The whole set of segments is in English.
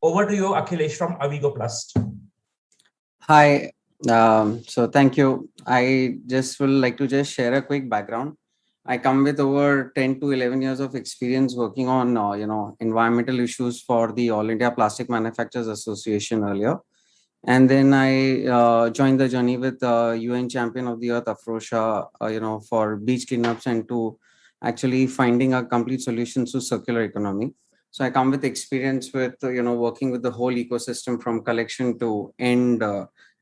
Over to you, Akhilesh from Avigo Plus. Hi. So thank you. I just will like to just share a quick background. I come with over 10 to 11 years of experience working on, environmental issues for the All India Plastic Manufacturers Association earlier. And then I joined the journey with UN Champion of the Earth, Afrosha, for beach cleanups and to actually finding a complete solution to circular economy. So I come with experience with, working with the whole ecosystem from collection to end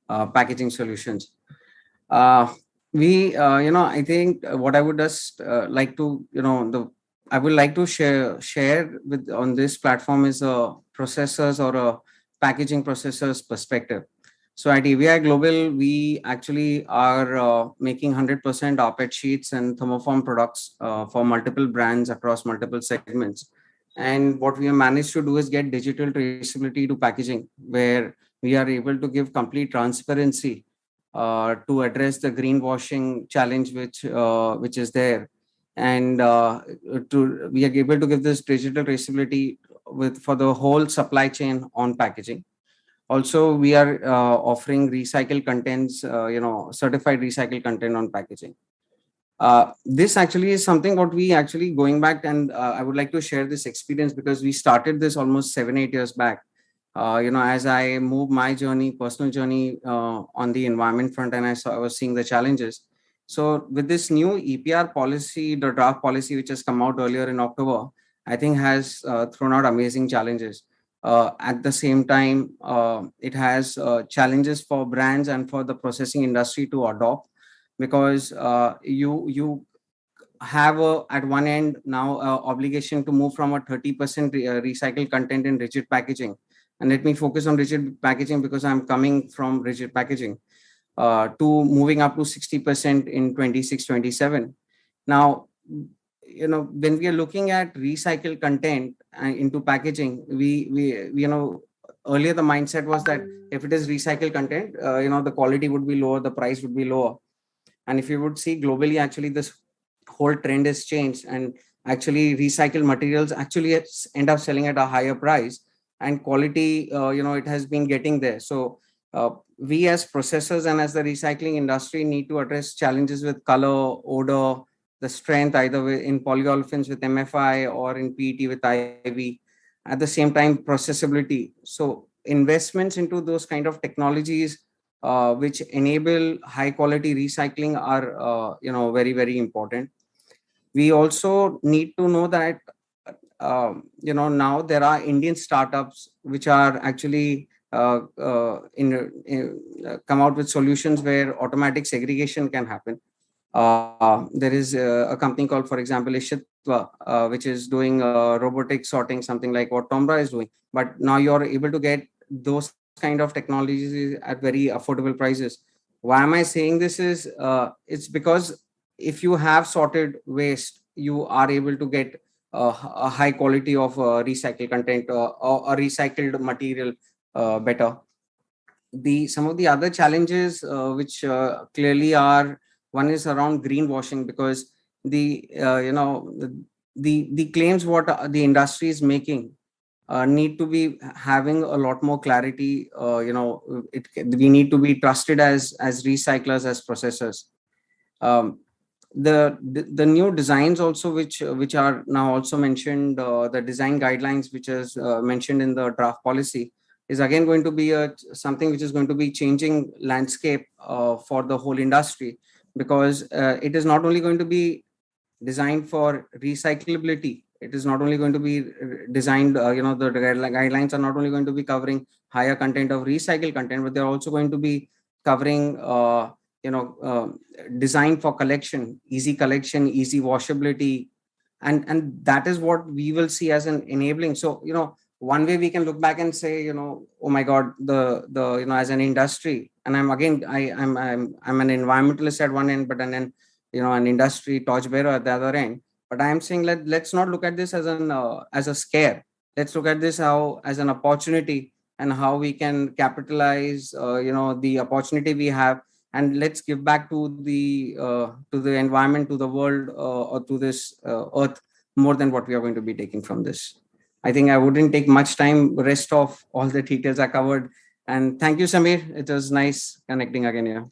packaging solutions. Uh, I think what I would just like to, I would like to share with on this platform is a processors or a packaging processors perspective. So at AVI Global, we actually are making 100% rPET sheets and thermoform products for multiple brands across multiple segments. And what we have managed to do is get digital traceability to packaging, where we are able to give complete transparency to address the greenwashing challenge which is there, and to we are able to give this digital traceability with for the whole supply chain on packaging. Also, we are offering recycled contents, certified recycled content on packaging. This actually is something what we actually going back, and I would like to share this experience because we started this almost 7 8 years back. As I move my journey, personal journey on the environment front, and I was seeing the challenges. So with this new EPR policy, the draft policy which has come out earlier in October, I think has thrown out amazing challenges. At the same time, it has challenges for brands and for the processing industry to adopt, because you have at one end now obligation to move from a 30% recycled content in rigid packaging. And let me focus on rigid packaging because I'm coming from rigid packaging, to moving up to 60% in 26 27. Now, when we are looking at recycled content into packaging, we earlier the mindset was that if it is recycled content, the quality would be lower, the price would be lower. And if you would see globally, actually this whole trend has changed, and actually recycled materials actually end up selling at a higher price, and quality, it has been getting there. So we as processors and as the recycling industry need to address challenges with color, odor, the strength, either in polyolefins with MFI or in PET with IV. At the same time, processability. So investments into those kind of technologies which enable high quality recycling are very very important. We also need to know that now there are Indian startups which are actually come out with solutions where automatic segregation can happen. There is a company called, for example, Ishitwa, which is doing robotic sorting, something like what Tomra is doing. But now you're able to get those kind of technologies at very affordable prices. Why am I saying this is it's because if you have sorted waste, you are able to get a high quality of recycled content or recycled material better. The some of the other challenges which clearly are, one is around greenwashing, because the the claims what the industry is making need to be having a lot more clarity. We need to be trusted as recyclers, as processors. um, the new designs also which are now also mentioned, the design guidelines which is mentioned in the draft policy, is again going to be a something which is going to be changing landscape for the whole industry, because it is not only going to be designed for recyclability. It is not only going to be designed, the guidelines are not only going to be covering higher content of recycled content, but they're also going to be covering you know uh, design for collection, easy washability. And that is what we will see as an enabling. So one way we can look back and say, oh my god, the as an industry, and I'm again I'm an environmentalist at one end, but then an industry torchbearer at the other end. But I am saying, let's not look at this as a scare. Let's look at this how as an opportunity, and how we can capitalize the opportunity we have, and let's give back to the environment, to the world, or to this earth, more than what we are going to be taking from this. I think I wouldn't take much time. Rest of all the details are covered. And thank you, Samir. It was nice connecting again here.